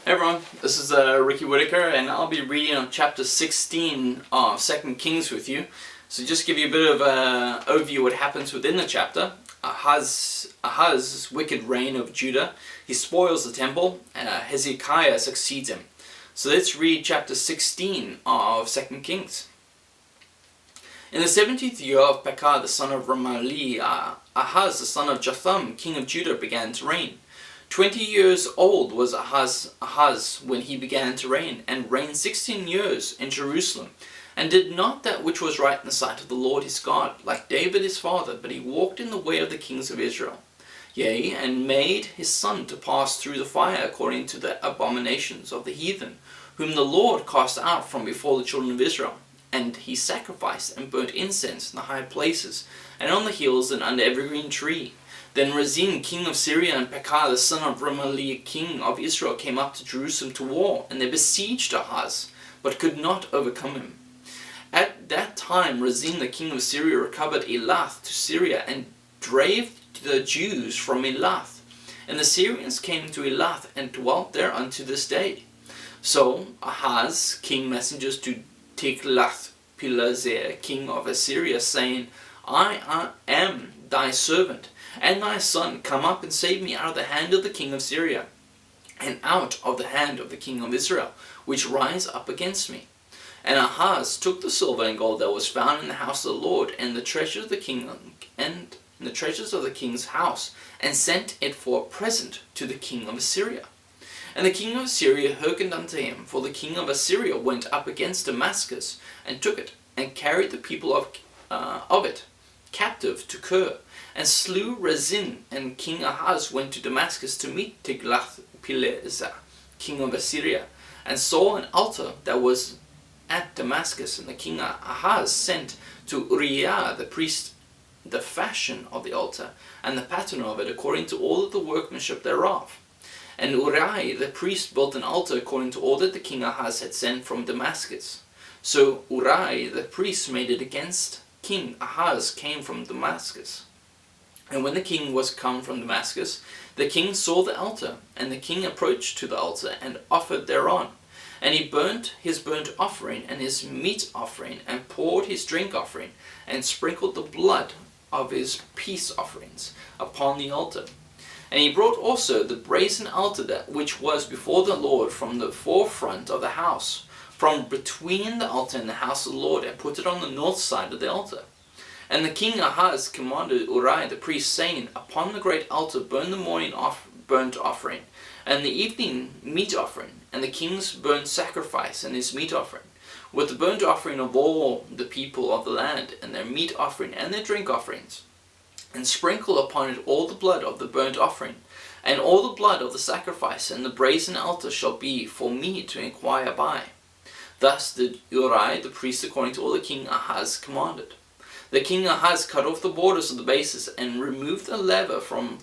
Hey everyone, this is Ricky Whitaker, and I'll be reading on chapter 16 of 2 Kings with you. So just give you a bit of an overview of what happens within the chapter. Ahaz's wicked reign over Judah, he spoils the temple, and Hezekiah succeeds him. So let's read chapter 16 of 2 Kings. In the 17th year of Pekah the son of Remaliah, Ahaz the son of Jotham, king of Judah, began to reign. 20 years old was Ahaz when he began to reign, and reigned 16 years in Jerusalem, and did not that which was right in the sight of the Lord his God, like David his father, but he walked in the way of the kings of Israel. Yea, and made his son to pass through the fire according to the abominations of the heathen, whom the Lord cast out from before the children of Israel. And he sacrificed and burnt incense in the high places, and on the hills, and under every green tree. Then Rezin, king of Syria, and Pekah, the son of Remaliah, king of Israel, came up to Jerusalem to war, and they besieged Ahaz, but could not overcome him. At that time Rezin, the king of Syria, recovered Elath to Syria, and drave the Jews from Elath. And the Syrians came to Elath, and dwelt there unto this day. So Ahaz king messengers to Tiglath-Pileser, king of Assyria, saying, I am thy servant, and thy son, come up and save me out of the hand of the king of Syria, and out of the hand of the king of Israel, which rise up against me. And Ahaz took the silver and gold that was found in the house of the Lord, and the treasures of the king, and the treasures of the king's house, and sent it for a present to the king of Assyria. And the king of Assyria hearkened unto him, for the king of Assyria went up against Damascus, and took it, and carried the people of it captive to Kir, and slew Rezin. And King Ahaz went to Damascus to meet Tiglath-Pileser, king of Assyria, and saw an altar that was at Damascus. And the king Ahaz sent to Uriah the priest the fashion of the altar, and the pattern of it, according to all of the workmanship thereof. And Uriah the priest built an altar according to all that the king Ahaz had sent from Damascus. So Uriah the priest made it against King Ahaz came from Damascus. And when the king was come from Damascus, the king saw the altar, and the king approached to the altar, and offered thereon. And he burnt his burnt offering and his meat offering, and poured his drink offering, and sprinkled the blood of his peace offerings upon the altar. And he brought also the brazen altar that which was before the Lord from the forefront of the house, from between the altar and the house of the Lord, and put it on the north side of the altar. And the king Ahaz commanded Uriah the priest, saying, Upon the great altar burn the morning burnt offering, and the evening meat offering, and the king's burnt sacrifice and his meat offering, with the burnt offering of all the people of the land, and their meat offering and their drink offerings. And sprinkle upon it all the blood of the burnt offering, and all the blood of the sacrifice, and the brazen altar shall be for me to inquire by. Thus did Uriah the priest according to all the king Ahaz commanded. The king Ahaz cut off the borders of the bases, and removed the laver from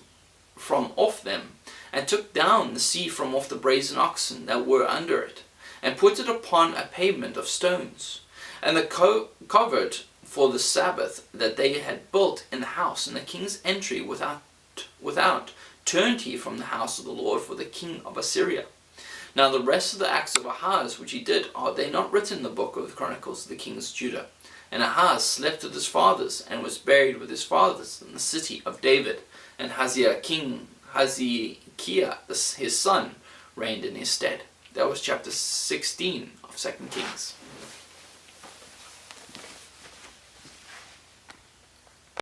off them, and took down the sea from off the brazen oxen that were under it, and put it upon a pavement of stones. And the covert for the Sabbath that they had built in the house, and the king's entry without turned he from the house of the Lord for the king of Assyria. Now the rest of the acts of Ahaz which he did, are they not written in the book of the Chronicles of the kings of Judah? And Ahaz slept with his fathers, and was buried with his fathers in the city of David. And King Hezekiah, his son, reigned in his stead. That was chapter 16 of 2 Kings.